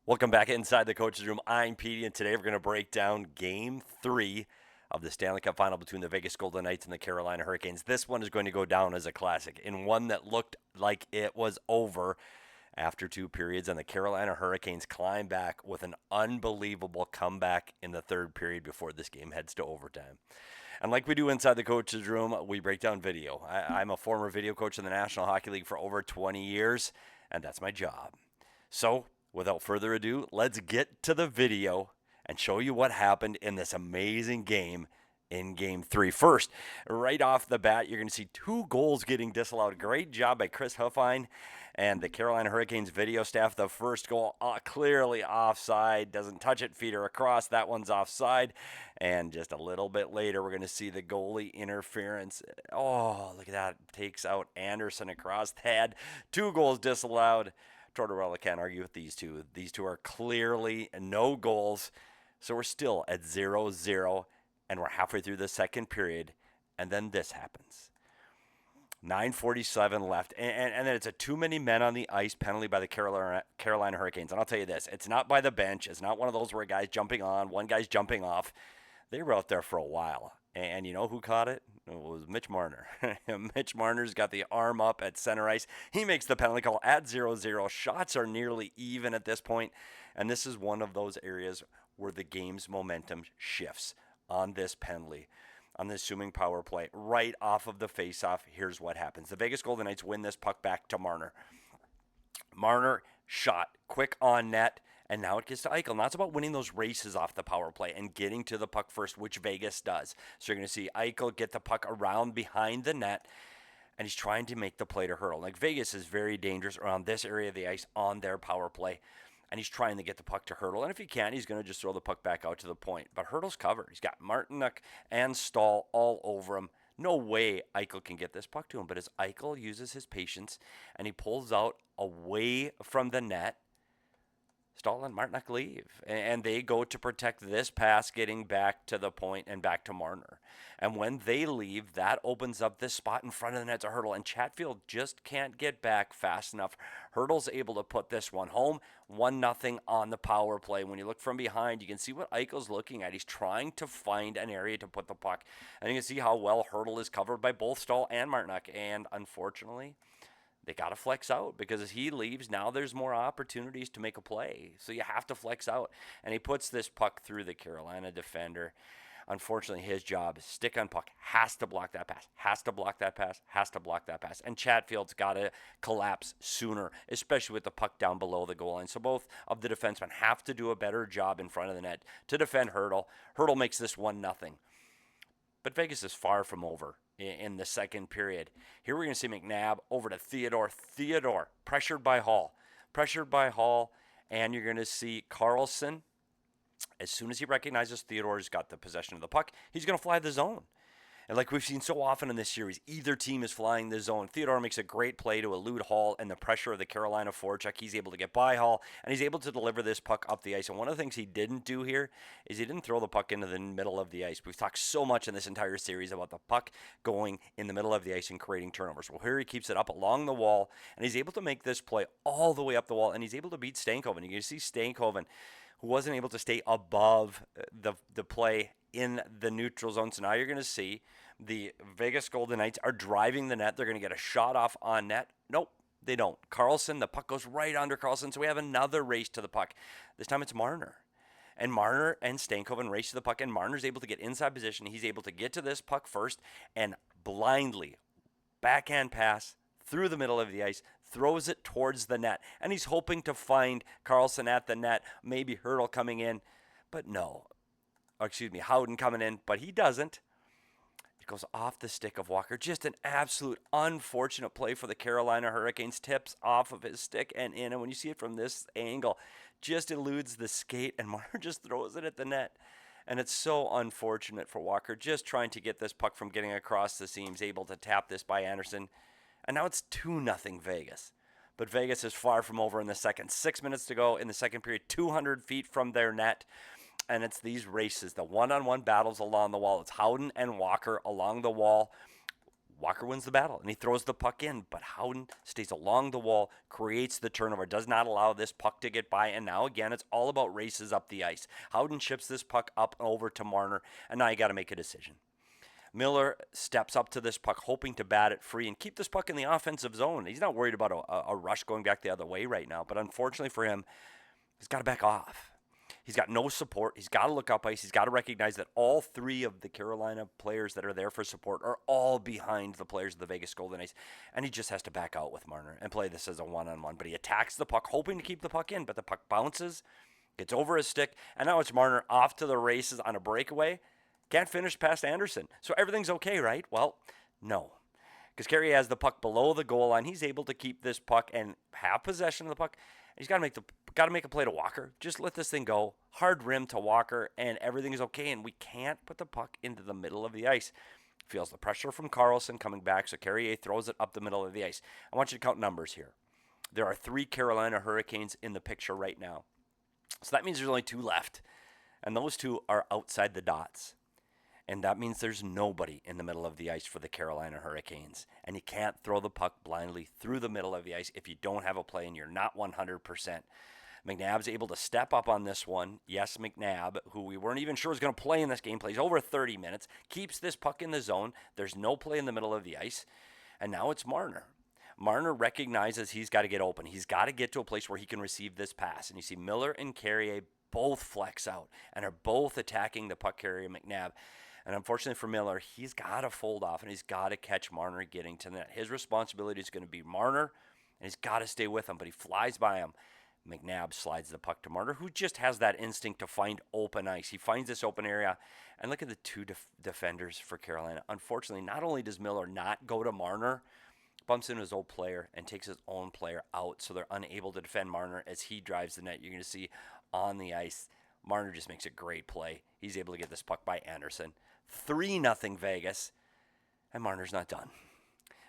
Welcome back inside the coach's room. I'm Petey, and today we're going to break down Game 3 of the Stanley Cup Final between the Vegas Golden Knights and the Carolina Hurricanes. This one is going to go down as a classic, in one that looked like it was over after two periods, and the Carolina Hurricanes climb back with an unbelievable comeback in the third period before this game heads to overtime. And like we do inside the coach's room, we break down video. I'm a former video coach in the National Hockey League for over 20 years, and that's my job. So, without further ado, let's get to the video and show you what happened in this amazing game in Game 3. First, right off the bat, you're going to see two goals getting disallowed. Great job by Chris Huffine and the Carolina Hurricanes video staff. The first goal, clearly offside. Doesn't touch it, feet are across. That one's offside. And just a little bit later, we're going to see the goalie interference. Oh, look at that. Takes out Andersen across the head. Two goals disallowed. Tortorella can't argue with these two. These two are clearly no goals. So we're still at 0-0, and we're halfway through the second period, and then this happens. 9:47 left, and then it's a too many men on the ice penalty by the Carolina Hurricanes. And I'll tell you this, it's not by the bench. It's not one of those where a guy's jumping on, one guy's jumping off. They were out there for a while. And you know who caught it? It was Mitch Marner. Mitch Marner's got the arm up at center ice. He makes the penalty call at 0-0. Shots are nearly even at this point. And this is one of those areas where the game's momentum shifts on this penalty, on the assuming power play. Right off of the faceoff, here's what happens. The Vegas Golden Knights win this puck back to Marner. Marner shot, quick on net. And now it gets to Eichel. Now it's about winning those races off the power play and getting to the puck first, which Vegas does. So you're going to see Eichel get the puck around behind the net, and he's trying to make the play to Hertl. Like, Vegas is very dangerous around this area of the ice on their power play, and he's trying to get the puck to Hertl. And if he can, he's going to just throw the puck back out to the point. But Hertl's covered. He's got Martinook and Staal all over him. No way Eichel can get this puck to him. But as Eichel uses his patience and he pulls out away from the net, Staal and Martinook leave, and they go to protect this pass getting back to the point and back to Marner. And when they leave, that opens up this spot in front of the net to Hertl, and Chatfield just can't get back fast enough. Hertl's able to put this one home, 1-0 on the power play. When you look from behind, you can see what Eichel's looking at. He's trying to find an area to put the puck, and you can see how well Hertl is covered by both Staal and Martinook, and unfortunately, they got to flex out, because as he leaves, now there's more opportunities to make a play. So you have to flex out. And he puts this puck through the Carolina defender. Unfortunately, his job is stick on puck, has to block that pass, has to block that pass, has to block that pass. And Chatfield's got to collapse sooner, especially with the puck down below the goal line. So both of the defensemen have to do a better job in front of the net to defend Hertl. Hertl makes this 1-0. But Vegas is far from over in the second period. Here we're going to see McNabb over to Theodore. Theodore, pressured by Hall. And you're going to see Carlson. As soon as he recognizes Theodore's got the possession of the puck, he's going to fly the zone. And like we've seen so often in this series, either team is flying the zone. Theodore makes a great play to elude Hall and the pressure of the Carolina forecheck. He's able to get by Hall, and he's able to deliver this puck up the ice. And one of the things he didn't do here is he didn't throw the puck into the middle of the ice. We've talked so much in this entire series about the puck going in the middle of the ice and creating turnovers. Well, here he keeps it up along the wall, and he's able to make this play all the way up the wall, and he's able to beat Stankoven. You can see Stankoven, who wasn't able to stay above the play in the neutral zone. So now you're going to see the Vegas Golden Knights are driving the net. They're going to get a shot off on net. Nope, they don't. Carlson, the puck goes right under Carlson, so we have another race to the puck. This time it's Marner. And Marner and Stankoven race to the puck, and Marner's able to get inside position. He's able to get to this puck first and blindly backhand pass through the middle of the ice, throws it towards the net. And he's hoping to find Carlson at the net, maybe Hertl coming in, but no. Howden coming in, but he doesn't. It goes off the stick of Walker. Just an absolute unfortunate play for the Carolina Hurricanes. Tips off of his stick and in. And when you see it from this angle, just eludes the skate, and Marner just throws it at the net. And it's so unfortunate for Walker, just trying to get this puck from getting across the seams, able to tap this by Andersen. And now it's 2-0 Vegas. But Vegas is far from over in the second. 6 minutes to go in the second period, 200 feet from their net. And it's these races, the one-on-one battles along the wall. It's Howden and Walker along the wall. Walker wins the battle, and he throws the puck in, but Howden stays along the wall, creates the turnover, does not allow this puck to get by, and now again, it's all about races up the ice. Howden chips this puck up over to Marner, and now you got to make a decision. Miller steps up to this puck, hoping to bat it free and keep this puck in the offensive zone. He's not worried about a rush going back the other way right now, but unfortunately for him, he's got to back off. He's got no support. He's got to look up ice. He's got to recognize that all three of the Carolina players that are there for support are all behind the players of the Vegas Golden Knights. And he just has to back out with Marner and play this as a one-on-one. But he attacks the puck, hoping to keep the puck in. But the puck bounces, gets over his stick, and now it's Marner off to the races on a breakaway. Can't finish past Andersen. So everything's okay, right? Well, no. Because Carey has the puck below the goal line. He's able to keep this puck and have possession of the puck. He's got to make a play to Walker. Just let this thing go. Hard rim to Walker, and everything is okay. And we can't put the puck into the middle of the ice. Feels the pressure from Carlson coming back, so Carrier throws it up the middle of the ice. I want you to count numbers here. There are 3 Carolina Hurricanes in the picture right now. So that means there's only 2 left, and those 2 are outside the dots. And that means there's nobody in the middle of the ice for the Carolina Hurricanes. And you can't throw the puck blindly through the middle of the ice if you don't have a play and you're not 100%. McNabb's able to step up on this one. Yes, McNabb, who we weren't even sure was going to play in this game, plays over 30 minutes, keeps this puck in the zone. There's no play in the middle of the ice. And now it's Marner. Marner recognizes he's got to get open. He's got to get to a place where he can receive this pass. And you see Miller and Carrier both flex out and are both attacking the puck carrier, McNabb. And unfortunately for Miller, he's got to fold off and he's got to catch Marner getting to the net. His responsibility is going to be Marner, and he's got to stay with him, but he flies by him. McNabb slides the puck to Marner, who just has that instinct to find open ice. He finds this open area, and look at the 2 defenders for Carolina. Unfortunately, not only does Miller not go to Marner, bumps into his old player and takes his own player out, so they're unable to defend Marner as he drives the net. You're going to see on the ice, Marner just makes a great play. He's able to get this puck by Andersen. 3-0 Vegas, and Marner's not done.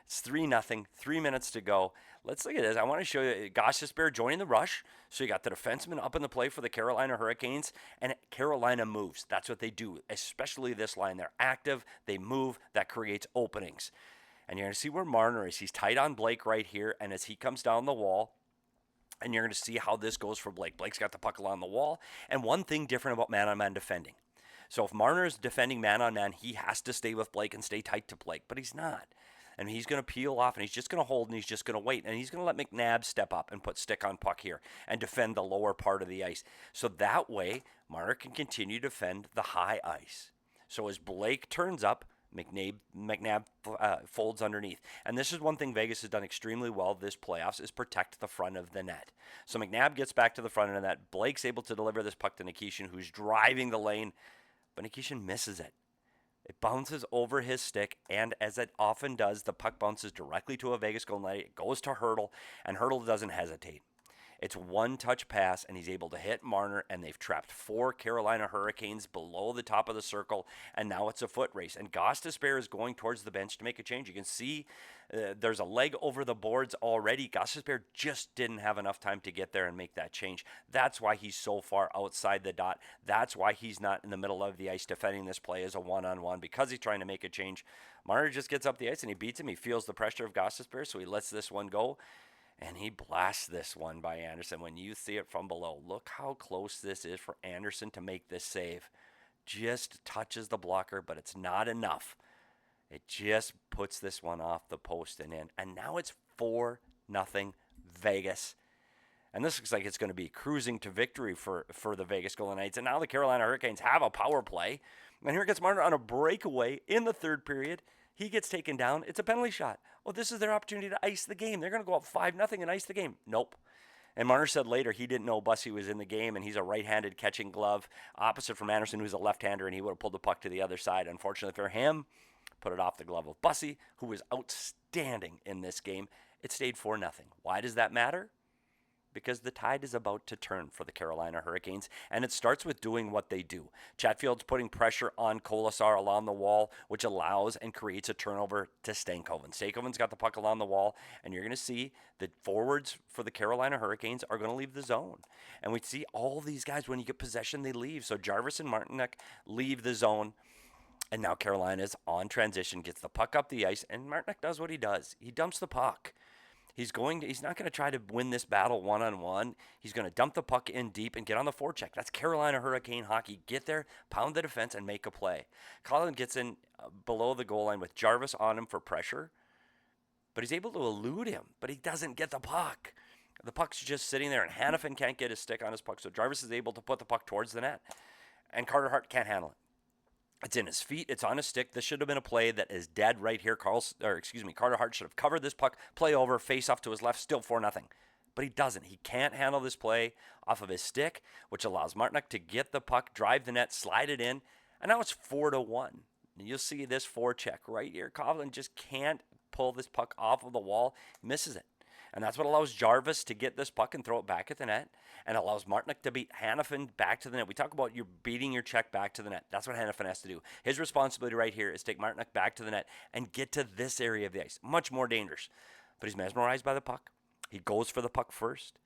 It's 3-0, 3 minutes to go. Let's look at this. I want to show you Gostisbehere joining the rush. So you got the defenseman up in the play for the Carolina Hurricanes, and Carolina moves. That's what they do, especially this line. They're active, they move, that creates openings. And you're going to see where Marner is. He's tight on Blake right here, and as he comes down the wall, and you're going to see how this goes for Blake. Blake's got the puck along the wall, and one thing different about man-on-man defending. So if Marner is defending man-on-man, he has to stay with Blake and stay tight to Blake, but he's not. And he's going to peel off, and he's just going to hold, and he's just going to wait. And he's going to let McNabb step up and put stick on puck here and defend the lower part of the ice. So that way, Marner can continue to defend the high ice. So as Blake turns up, McNabb folds underneath. And this is one thing Vegas has done extremely well this playoffs is protect the front of the net. So McNabb gets back to the front of the net. Blake's able to deliver this puck to Nikishin, who's driving the lane. But Nikishin misses it. It bounces over his stick, and as it often does, the puck bounces directly to a Vegas Golden Knight. It goes to Hertl, and Hertl doesn't hesitate. It's one-touch pass, and he's able to hit Marner, and they've trapped 4 Carolina Hurricanes below the top of the circle, and now it's a foot race. And Gostisbehere is going towards the bench to make a change. You can see there's a leg over the boards already. Gostisbehere just didn't have enough time to get there and make that change. That's why he's so far outside the dot. That's why he's not in the middle of the ice defending this play as a one-on-one, because he's trying to make a change. Marner just gets up the ice, and he beats him. He feels the pressure of Gostisbehere, so he lets this one go. And he blasts this one by Andersen. When you see it from below, look how close this is for Andersen to make this save. Just touches the blocker, but it's not enough. It just puts this one off the post and in. And now it's 4-0 Vegas. And this looks like it's going to be cruising to victory for the Vegas Golden Knights. And now the Carolina Hurricanes have a power play. And here gets Marner on a breakaway in the third period. He gets taken down. It's a penalty shot. Well, this is their opportunity to ice the game. They're going to go up 5-0 and ice the game. Nope. And Marner said later he didn't know Bussi was in the game, and he's a right-handed catching glove, opposite from Andersen, who's a left-hander, and he would have pulled the puck to the other side. Unfortunately for him, put it off the glove of Bussi, who was outstanding in this game. It stayed 4-0. Why does that matter? Because the tide is about to turn for the Carolina Hurricanes, and it starts with doing what they do. Chatfield's putting pressure on Kolesar along the wall, which allows and creates a turnover to Stankoven. Stankoven's got the puck along the wall, and you're going to see the forwards for the Carolina Hurricanes are going to leave the zone. And we see all these guys, when you get possession, they leave. So Jarvis and Martinook leave the zone. And now Carolina's on transition, gets the puck up the ice, and Martinook does what he does. He dumps the puck. He's not going to try to win this battle one-on-one. He's going to dump the puck in deep and get on the forecheck. That's Carolina Hurricane hockey. Get there, pound the defense, and make a play. Colin gets in below the goal line with Jarvis on him for pressure, but he's able to elude him, but he doesn't get the puck. The puck's just sitting there, and Hanifin can't get his stick on his puck, so Jarvis is able to put the puck towards the net, and Carter Hart can't handle it. It's in his feet. It's on his stick. This should have been a play that is dead right here. Carter Hart should have covered this puck, play over, face off to his left, still 4-0. But he doesn't. He can't handle this play off of his stick, which allows Martinook to get the puck, drive the net, slide it in, and now it's 4-1. And you'll see this forecheck right here. Coughlin just can't pull this puck off of the wall, misses it. And that's what allows Jarvis to get this puck and throw it back at the net, and allows Martinook to beat Hanifin back to the net. We talk about you beating your check back to the net. That's what Hanifin has to do. His responsibility right here is take Martinook back to the net and get to this area of the ice. Much more dangerous. But he's mesmerized by the puck. He goes for the puck first,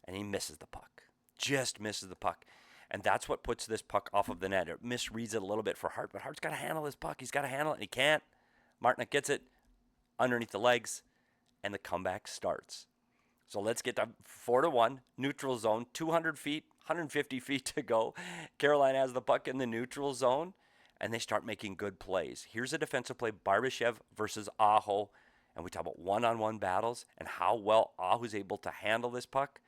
and he misses the puck. Just misses the puck. And that's what puts this puck off of the net. It misreads it a little bit for Hart, but Hart's got to handle this puck. He's got to handle it, and he can't. Martinook gets it underneath the legs, and the comeback starts. So let's get to 4-1, neutral zone, 200 feet, 150 feet to go. Carolina has the puck in the neutral zone, and they start making good plays. Here's a defensive play, Barbashev versus Aho, and we talk about one-on-one battles and how well Aho's able to handle this puck.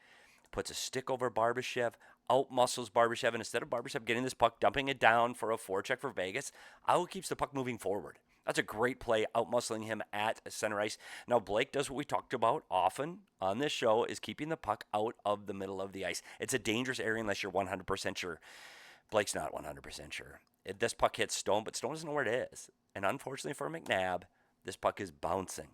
Puts a stick over Barbashev, out-muscles Barbashev, and instead of Barbashev getting this puck, dumping it down for a forecheck for Vegas, Aho keeps the puck moving forward. That's a great play, out-muscling him at center ice. Now, Blake does what we talked about often on this show, is keeping the puck out of the middle of the ice. It's a dangerous area unless you're 100% sure. Blake's not 100% sure. This puck hits Stone, but Stone doesn't know where it is. And unfortunately for McNabb, this puck is bouncing.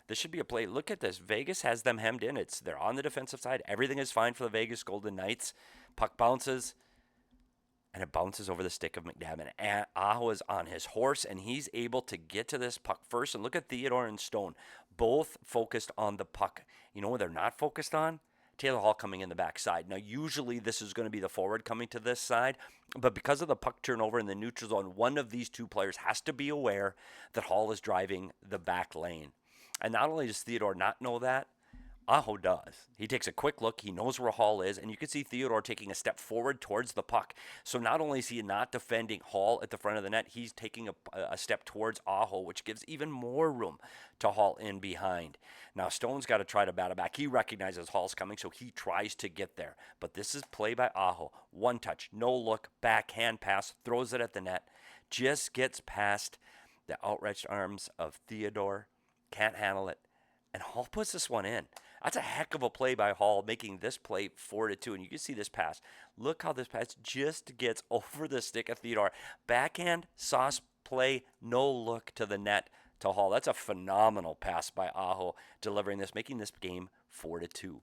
This should be a play. Look at this. Vegas has them hemmed in. They're on the defensive side. Everything is fine for the Vegas Golden Knights. Puck bounces, and it bounces over the stick of McNabb. And Aho is on his horse, and he's able to get to this puck first. And look at Theodore and Stone, both focused on the puck. You know what they're not focused on? Taylor Hall coming in the backside. Now, usually this is going to be the forward coming to this side, but because of the puck turnover in the neutral zone, one of these two players has to be aware that Hall is driving the back lane. And not only does Theodore not know that, Aho does. He takes a quick look. He knows where Hall is, and you can see Theodore taking a step forward towards the puck. So not only is he not defending Hall at the front of the net, he's taking a step towards Aho, which gives even more room to Hall in behind. Now, Stone's got to try to battle back. He recognizes Hall's coming, so he tries to get there. But this is play by Aho. One touch, no look, backhand pass, throws it at the net, just gets past the outstretched arms of Theodore, can't handle it, and Hall puts this one in. That's a heck of a play by Hall, making this play 4-2. And you can see this pass. Look how this pass just gets over the stick of Theodore. Backhand, sauce play, no look to the net to Hall. That's a phenomenal pass by Aho, delivering this, making this game 4-2.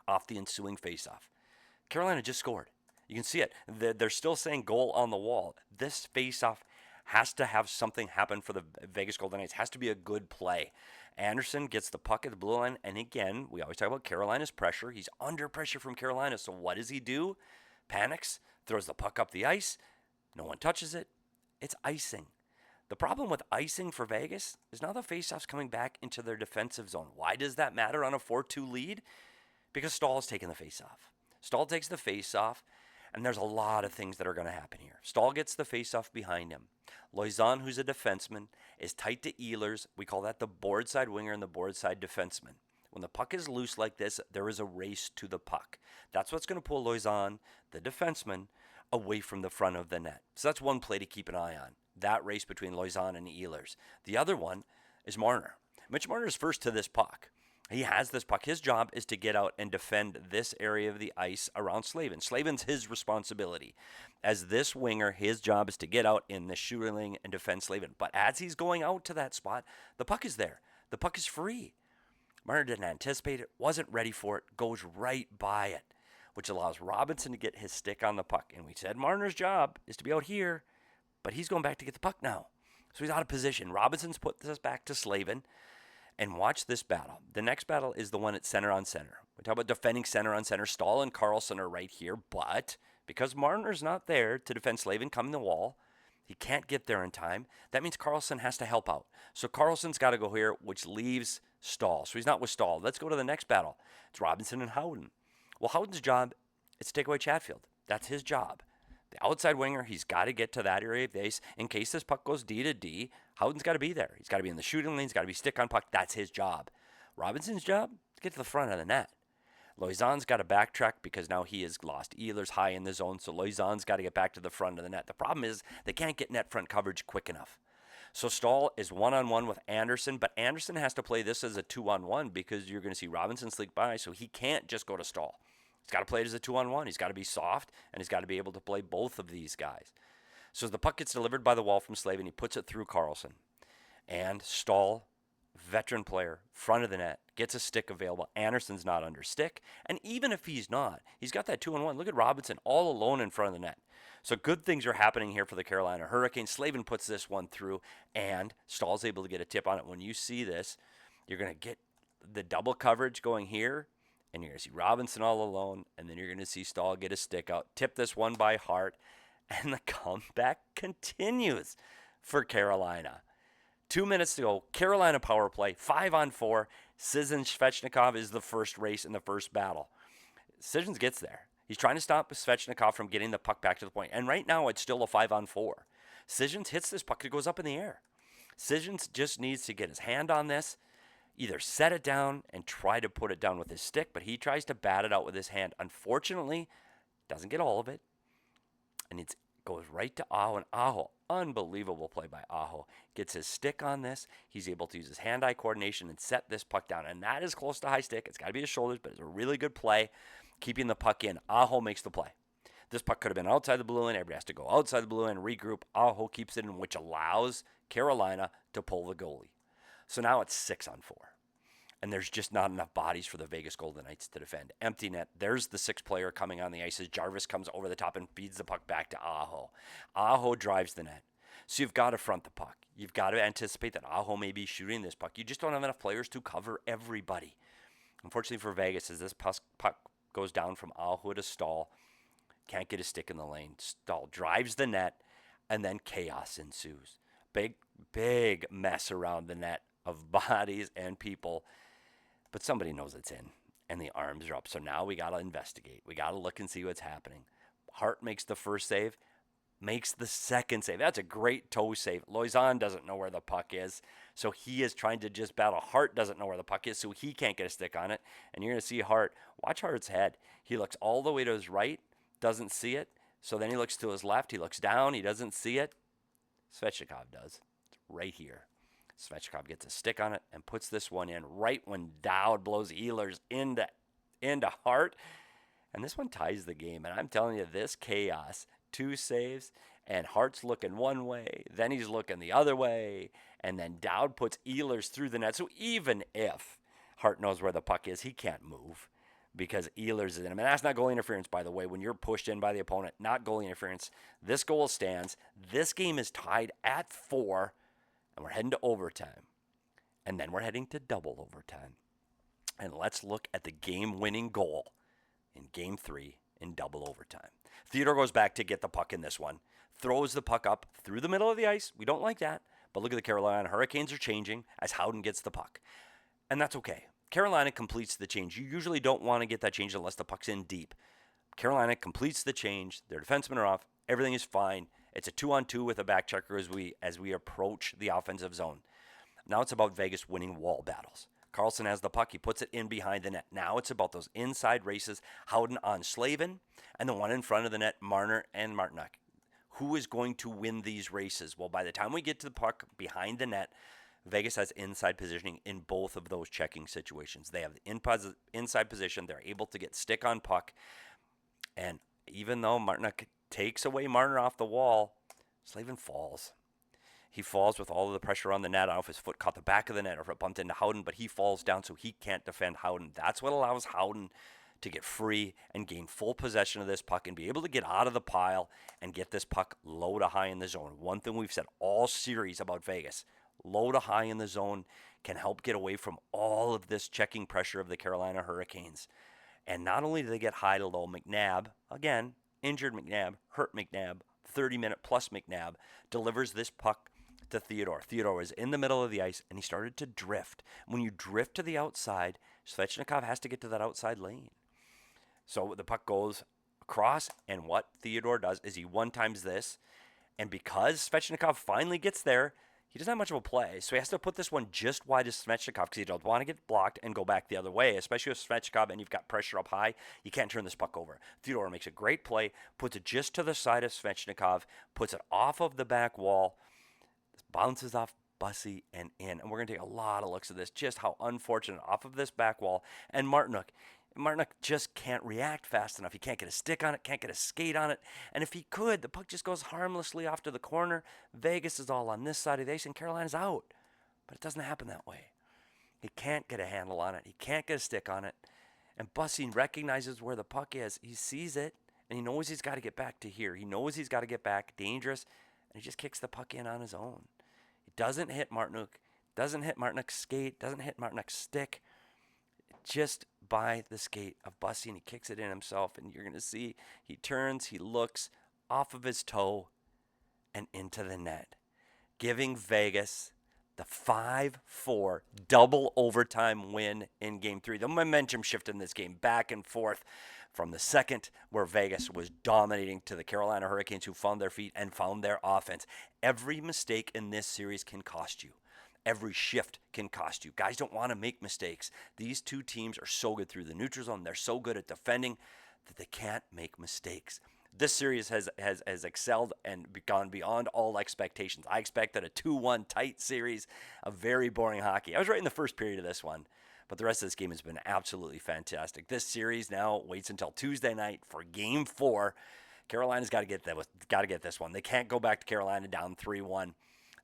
Off the ensuing faceoff. Carolina just scored. You can see it. They're still saying goal on the wall. This faceoff has to have something happen for the Vegas Golden Knights. Has to be a good play. Andersen gets the puck at the blue line, and again, we always talk about Carolina's pressure. He's under pressure from Carolina, so what does he do? Panics, throws the puck up the ice. No one touches it. It's icing. The problem with icing for Vegas is now the faceoff's coming back into their defensive zone. Why does that matter on a 4-2 lead? Because Staal is taking the faceoff. Staal takes the faceoff, and there's a lot of things that are going to happen here. Staal gets the faceoff behind him. Loizon, who's a defenseman, is tight to Ehlers. We call that the board side winger and the board side defenseman. When the puck is loose like this, there is a race to the puck. That's what's going to pull Loizon, the defenseman, away from the front of the net. So that's one play to keep an eye on, that race between Loizon and Ehlers. The other one is Marner. Mitch Marner is first to this puck. He has this puck. His job is to get out and defend this area of the ice around Slavin. Slavin's his responsibility. As this winger, his job is to get out in the shooting lane and defend Slavin. But as he's going out to that spot, the puck is there. The puck is free. Marner didn't anticipate it, wasn't ready for it, goes right by it, which allows Robinson to get his stick on the puck. And we said Marner's job is to be out here, but he's going back to get the puck now. So he's out of position. Robinson's put this back to Slavin. And watch this battle. The next battle is the one at center on center. We talk about defending center on center. Staal and Karlsson are right here, but because Marner's not there to defend Slavin coming the wall, He can't get there in time. That means Karlsson has to help out. So Karlsson's got to go here, which leaves Staal. So he's not with Staal. Let's go to the next battle. It's Robinson and Howden. Well, Howden's job is to take away Chatfield. That's his job. The outside winger, he's got to get to that area of the ice. In case this puck goes D to D, Howden's got to be there. He's got to be in the shooting lane. He's got to be stick on puck. That's his job. Robinson's job is to get to the front of the net. Loizon's got to backtrack because now he has lost Ehlers high in the zone, so Loizon's got to get back to the front of the net. The problem is they can't get net front coverage quick enough. So Staal is one-on-one with Andersen, but Andersen has to play this as a two-on-one because you're going to see Robinson sneak by, so he can't just go to Staal. He's got to play it as a two-on-one. He's got to be soft, and he's got to be able to play both of these guys. So as the puck gets delivered by the wall from Slavin, he puts it through Karlsson. And Staal, veteran player, front of the net, gets a stick available. Anderson's not under stick. And even if he's not, he's got that 2-on-1. Look at Robinson all alone in front of the net. So good things are happening here for the Carolina Hurricanes. Slavin puts this one through, and Stahl's able to get a tip on it. When you see this, you're going to get the double coverage going here, and you're going to see Robinson all alone, and then you're going to see Staal get a stick out, tip this one by Hart, and the comeback continues for Carolina. 2 minutes to go. Carolina power play, 5-on-4. Sissons Svechnikov is the first race in the first battle. Sissons gets there. He's trying to stop Svechnikov from getting the puck back to the point. And right now, it's still a 5-on-4. Sissons hits this puck. It goes up in the air. Sissons just needs to get his hand on this, either set it down and try to put it down with his stick, but he tries to bat it out with his hand. Unfortunately, doesn't get all of it. And it goes right to Aho. And Aho, unbelievable play by Aho, gets his stick on this. He's able to use his hand-eye coordination and set this puck down. And that is close to high stick. It's got to be his shoulders, but it's a really good play, keeping the puck in. Aho makes the play. This puck could have been outside the blue line. Everybody has to go outside the blue line, regroup. Aho keeps it in, which allows Carolina to pull the goalie. So now it's 6-on-4. And there's just not enough bodies for the Vegas Golden Knights to defend. Empty net. There's the sixth player coming on the ice as Jarvis comes over the top and feeds the puck back to Aho. Aho drives the net. So you've got to front the puck. You've got to anticipate that Aho may be shooting this puck. You just don't have enough players to cover everybody. Unfortunately for Vegas, as this puck goes down from Aho to Staal, can't get a stick in the lane. Staal drives the net, and then chaos ensues. Big mess around the net of bodies and people. But somebody knows it's in, and the arms are up. So now we got to investigate. We got to look and see what's happening. Hart makes the first save, makes the second save. That's a great toe save. Loizon doesn't know where the puck is, so he is trying to just battle. Hart doesn't know where the puck is, so he can't get a stick on it. And you're going to see Hart. Watch Hart's head. He looks all the way to his right, doesn't see it. So then he looks to his left. He looks down. He doesn't see it. Svechnikov does. It's right here. Svechnikov gets a stick on it and puts this one in right when Dowd blows Ehlers into Hart. And this one ties the game. And I'm telling you, this chaos, 2 saves, and Hart's looking one way. Then he's looking the other way. And then Dowd puts Ehlers through the net. So even if Hart knows where the puck is, he can't move because Ehlers is in him. And that's not goal interference, by the way. When you're pushed in by the opponent, not goal interference. This goal stands. This game is tied at 4. And we're heading to overtime. And then we're heading to double overtime. And let's look at the game-winning goal in Game 3 in double overtime. Theodore goes back to get the puck in this one. Throws the puck up through the middle of the ice. We don't like that. But look at the Carolina Hurricanes are changing as Howden gets the puck. And that's okay. Carolina completes the change. You usually don't want to get that change unless the puck's in deep. Carolina completes the change. Their defensemen are off. Everything is fine. It's a 2-on-2 with a back checker as we approach the offensive zone. Now it's about Vegas winning wall battles. Karlsson has the puck. He puts it in behind the net. Now it's about those inside races. Howden on Slavin, and the one in front of the net, Marner and Martinook. Who is going to win these races? Well, by the time we get to the puck behind the net, Vegas has inside positioning in both of those checking situations. They have the inside position. They're able to get stick on puck. And even though Martinook takes away Marner off the wall, Slavin falls. He falls with all of the pressure on the net. I don't know if his foot caught the back of the net or if it bumped into Howden, but he falls down so he can't defend Howden. That's what allows Howden to get free and gain full possession of this puck and be able to get out of the pile and get this puck low to high in the zone. One thing we've said all series about Vegas, low to high in the zone can help get away from all of this checking pressure of the Carolina Hurricanes. And not only do they get high to low, McNabb, again, injured McNabb, hurt McNabb, 30-minute plus McNabb delivers this puck to Theodore. Theodore was in the middle of the ice, and he started to drift. When you drift to the outside, Svechnikov has to get to that outside lane. So the puck goes across, and what Theodore does is he one-times this, and because Svechnikov finally gets there, he doesn't have much of a play, so he has to put this one just wide of Svechnikov because he don't want to get blocked and go back the other way, especially with Svechnikov and you've got pressure up high. You can't turn this puck over. Theodore makes a great play, puts it just to the side of Svechnikov, puts it off of the back wall, bounces off Bussi and in. And we're going to take a lot of looks at this, just how unfortunate off of this back wall. And Martinook just can't react fast enough. He can't get a stick on it, can't get a skate on it. And if he could, the puck just goes harmlessly off to the corner. Vegas is all on this side of the ice, and Carolina's out. But it doesn't happen that way. He can't get a handle on it. He can't get a stick on it. And Bussi recognizes where the puck is. He sees it, and he knows he's got to get back to here. He knows he's got to get back, dangerous, and he just kicks the puck in on his own. He doesn't hit Martinook, doesn't hit Martinook's skate, doesn't hit Martinook's stick. Just by the skate of Bussi, and he kicks it in himself, and you're going to see he turns, he looks off of his toe and into the net, giving Vegas the 5-4 double overtime win in Game 3. The momentum shift in this game back and forth from the second where Vegas was dominating to the Carolina Hurricanes, who found their feet and found their offense. Every mistake in this series can cost you. Every shift can cost you. Guys don't want to make mistakes. These two teams are so good through the neutral zone. They're so good at defending that they can't make mistakes. This series has excelled and gone beyond all expectations. I expected a 2-1 tight series, a very boring hockey. I was right in the first period of this one, but the rest of this game has been absolutely fantastic. This series now waits until Tuesday night for Game 4. Carolina's got to get this one. They can't go back to Carolina down 3-1.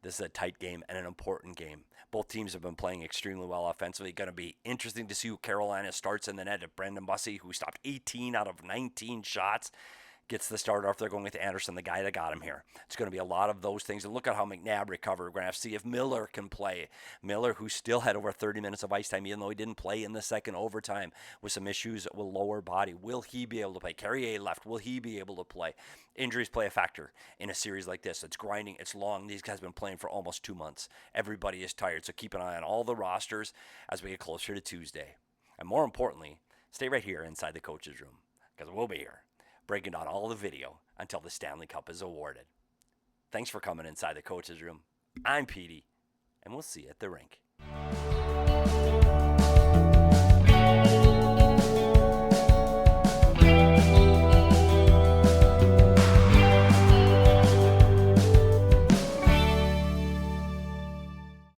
This is a tight game and an important game. Both teams have been playing extremely well offensively. Going to be interesting to see who Carolina starts in the net. If Brandon Bussi, who stopped 18 out of 19 shots, gets the start, or if they're going with Andersen, the guy that got him here. It's going to be a lot of those things. And look at how McNabb recovered. We're going to have to see if Miller can play. Miller, who still had over 30 minutes of ice time, even though he didn't play in the second overtime with some issues with lower body. Will he be able to play? Carrier left. Will he be able to play? Injuries play a factor in a series like this. It's grinding. It's long. These guys have been playing for almost 2 months. Everybody is tired. So keep an eye on all the rosters as we get closer to Tuesday. And more importantly, stay right here inside the coach's room, because we'll be here breaking down all the video until the Stanley Cup is awarded. Thanks for coming inside the coach's room. I'm Petey, and we'll see you at the rink.